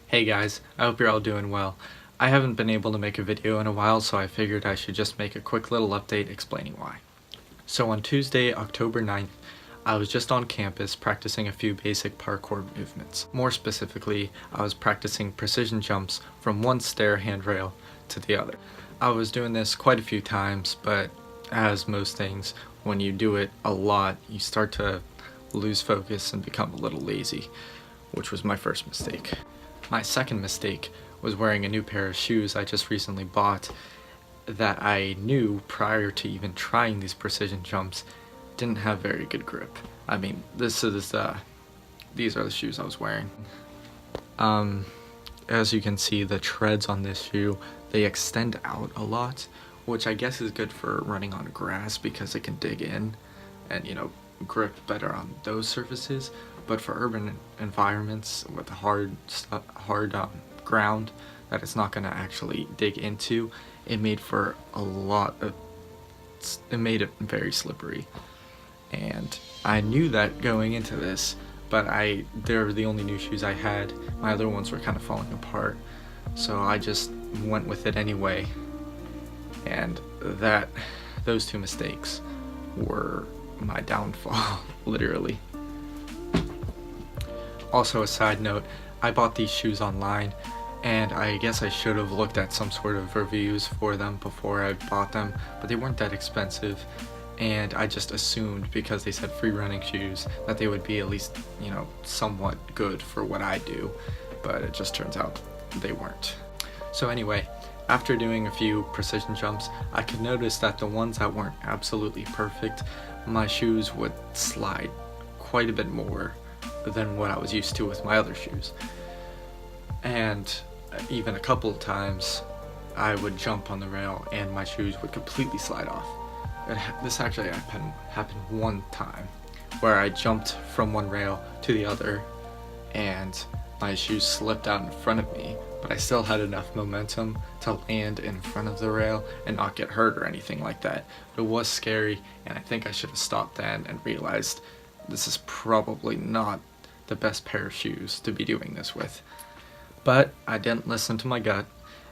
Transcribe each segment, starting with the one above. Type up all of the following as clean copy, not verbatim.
Hey guys, I hope you're all doing well. I haven't been able to make a video in a while, so I figured I should just make a quick little update explaining why. So on Tuesday, October 9th, I was just on campus practicing a few basic parkour movements. More specifically, I was practicing precision jumps from one stair handrail to the other. I was doing this quite a few times, but as most things, when you do it a lot, you start to lose focus and become a little lazy, which was my first mistake. My second mistake was wearing a new pair of shoes I just recently bought that I knew prior to even trying these precision jumps didn't have very good grip. I mean, these are the shoes I was wearing. As you can see, the treads on this shoe, they extend out a lot, which I guess is good for running on grass because it can dig in and, grip better on those surfaces. But for urban environments with hard ground that it's not going to actually dig into, it made it very slippery. And I knew that going into this, but they're the only new shoes I had. My other ones were kind of falling apart, so I just went with it anyway. And those two mistakes were my downfall, literally. Also, a side note, I bought these shoes online, and I guess I should have looked at some sort of reviews for them before I bought them, but they weren't that expensive, and I just assumed because they said free running shoes that they would be at least, somewhat good for what I do, but it just turns out they weren't. So anyway, after doing a few precision jumps, I could notice that the ones that weren't absolutely perfect, my shoes would slide quite a bit more than what I was used to with my other shoes. And even a couple of times I would jump on the rail and my shoes would completely slide off. This actually happened one time where I jumped from one rail to the other and my shoes slipped out in front of me, but I still had enough momentum to land in front of the rail and not get hurt or anything like that. But it was scary, and I think I should have stopped then and realized this is probably not the best pair of shoes to be doing this with. But I didn't listen to my gut,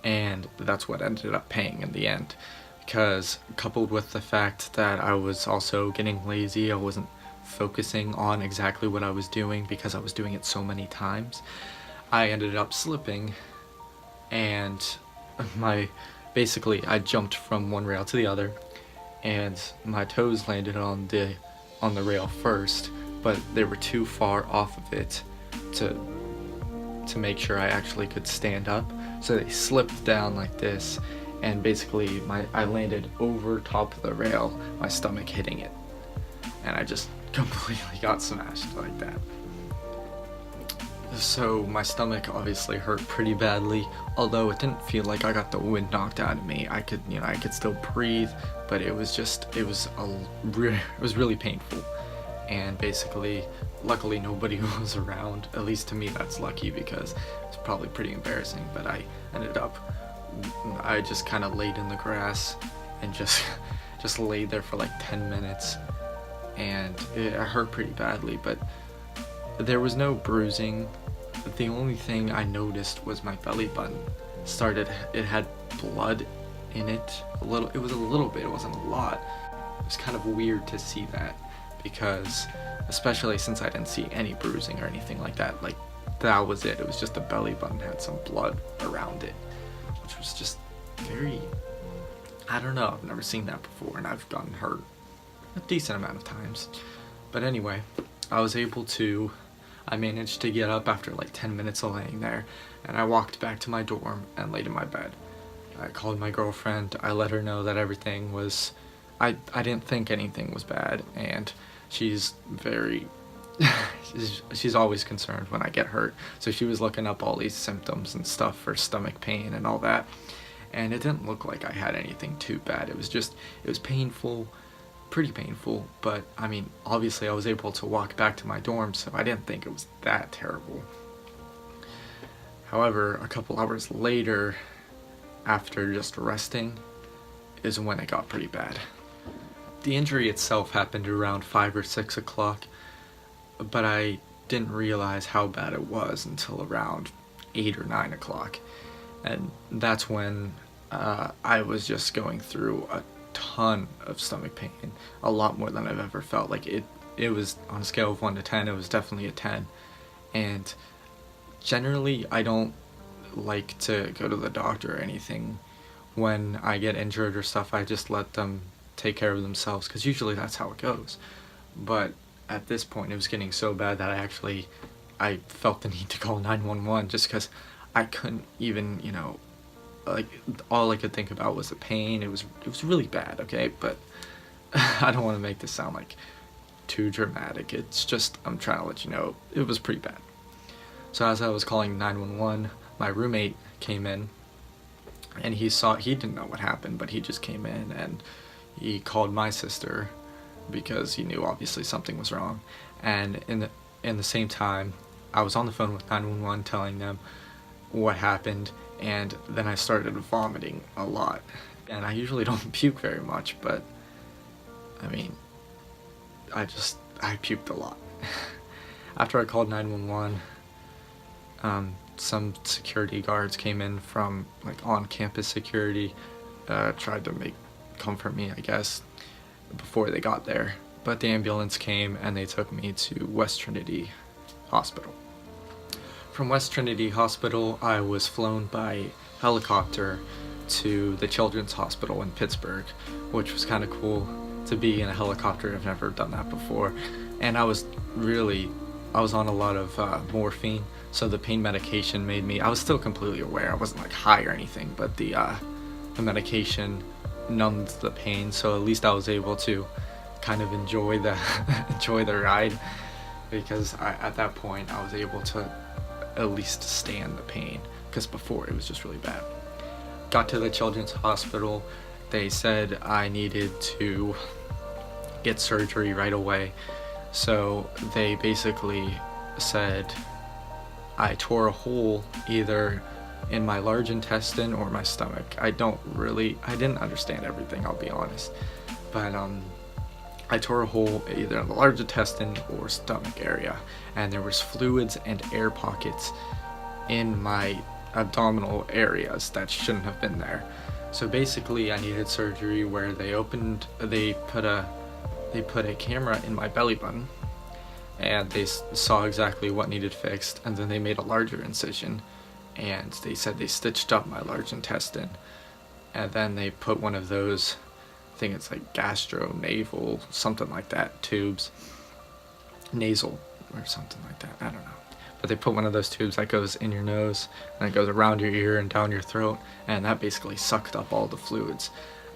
and that's what ended up paying in the end. Because coupled with the fact that I was also getting lazy, I wasn't focusing on exactly what I was doing because I was doing it so many times, I ended up slipping, and I jumped from one rail to the other, and my toes landed on the rail first, but they were too far off of it to make sure I actually could stand up, so they slipped down like this, and basically I landed over top of the rail, my stomach hitting it, and I just completely got smashed like that. So my stomach obviously hurt pretty badly, although it didn't feel like I got the wind knocked out of me. I could still breathe, but it was really painful. And basically, luckily nobody was around. At least to me, that's lucky because it's probably pretty embarrassing. But I just kind of laid in the grass and just laid there for like 10 minutes, and it hurt pretty badly. But there was no bruising. The only thing I noticed was my belly button it had blood in it. It was a little bit, it wasn't a lot. It was kind of weird to see that, because especially since I didn't see any bruising or anything like that. Like, that was it. It was just the belly button had some blood around it, which was just very, I don't know, I've never seen that before, and I've gotten hurt a decent amount of times. But anyway, I managed to get up after like 10 minutes of laying there, and I walked back to my dorm and laid in my bed. I called my girlfriend. I let her know that everything was, I didn't think anything was bad, and she's very, she's always concerned when I get hurt, so she was looking up all these symptoms and stuff for stomach pain and all that, and it didn't look like I had anything too bad. It was painful, pretty painful, but I mean, obviously I was able to walk back to my dorm, so I didn't think it was that terrible. However, a couple hours later, after just resting, is when it got pretty bad. The injury itself happened around 5 or 6 o'clock, but I didn't realize how bad it was until around 8 or 9 o'clock. And that's when I was just going through a ton of stomach pain, a lot more than I've ever felt. Like it was on a scale of 1 to 10, it was definitely a 10. And generally, I don't like to go to the doctor or anything when I get injured or stuff. I just let them take care of themselves, because usually that's how it goes. But at this point, it was getting so bad that I felt the need to call 911, just because I couldn't even, like, all I could think about was the pain. It was really bad, okay? But I don't want to make this sound like too dramatic. It's just, I'm trying to let you know, it was pretty bad. So as I was calling 911, my roommate came in, and he didn't know what happened, but he just came in and he called my sister, because he knew obviously something was wrong. And in the same time, I was on the phone with 911 telling them what happened, and then I started vomiting a lot. And I usually don't puke very much, but I mean, I puked a lot. After I called 911, some security guards came in from, like, on-campus security, tried to comfort me, I guess, before they got there. But the ambulance came and they took me to West Trinity Hospital. From West Trinity Hospital, I was flown by helicopter to the Children's Hospital in Pittsburgh, which was kind of cool to be in a helicopter. I've never done that before. And I was on a lot of morphine, so the pain medication I was still completely aware. I wasn't like high or anything, but the medication numbed the pain, so at least I was able to kind of enjoy the ride, because at that point I was able to at least stand the pain, because before it was just really bad. Got to the Children's Hospital. They said I needed to get surgery right away. So they basically said I tore a hole either in my large intestine or my stomach. I didn't understand everything, I'll be honest. But I tore a hole either in the large intestine or stomach area, and there was fluids and air pockets in my abdominal areas that shouldn't have been there. So basically I needed surgery where they put a camera in my belly button, and they saw exactly what needed fixed, and then they made a larger incision, and they said they stitched up my large intestine, and then they put one of those, I think it's like gastro-naval, something like that, tubes, nasal or something like that, I don't know. But they put one of those tubes that goes in your nose, and it goes around your ear and down your throat, and that basically sucked up all the fluids.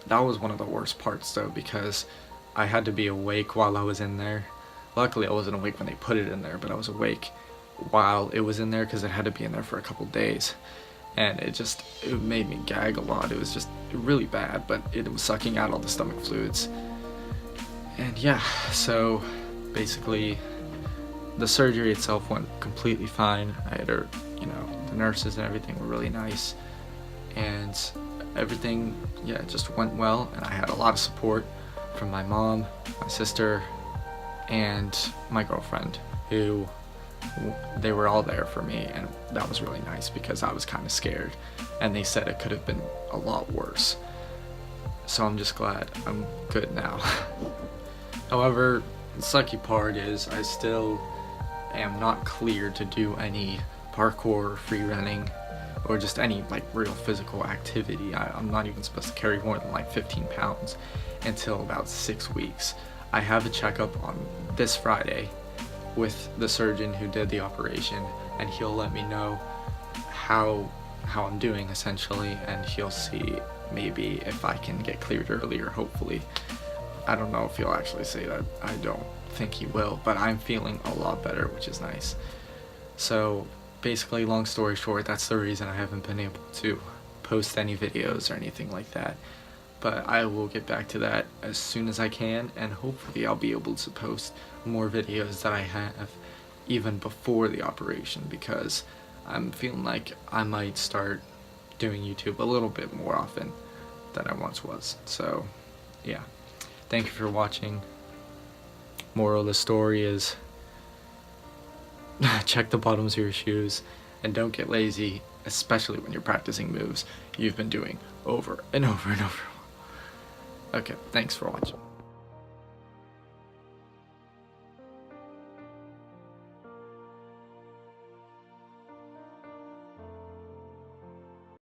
That was one of the worst parts though, because I had to be awake while I was in there. Luckily I wasn't awake when they put it in there, but I was awake while it was in there, because it had to be in there for a couple days. And it made me gag a lot. It was just really bad, but it was sucking out all the stomach fluids. And yeah, so basically the surgery itself went completely fine. I had the nurses and everything were really nice, and everything, yeah, just went well. And I had a lot of support from my mom, my sister, and my girlfriend, who they were all there for me, and that was really nice because I was kind of scared, and they said it could have been a lot worse. So I'm just glad I'm good now. However, the sucky part is I still am not cleared to do any parkour, free running, or just any like real physical activity. I'm not even supposed to carry more than like 15 pounds until about 6 weeks. I have a checkup on this Friday with the surgeon who did the operation, and he'll let me know how I'm doing essentially, and he'll see maybe if I can get cleared earlier, hopefully. I don't know if he'll actually say that. I don't think he will, but I'm feeling a lot better, which is nice. So basically, long story short, that's the reason I haven't been able to post any videos or anything like that. But I will get back to that as soon as I can, and hopefully I'll be able to post more videos that I have even before the operation, because I'm feeling like I might start doing YouTube a little bit more often than I once was. So yeah, thank you for watching. Moral of the story is check the bottoms of your shoes, and don't get lazy, especially when you're practicing moves you've been doing over and over and over. Okay, thanks for watching.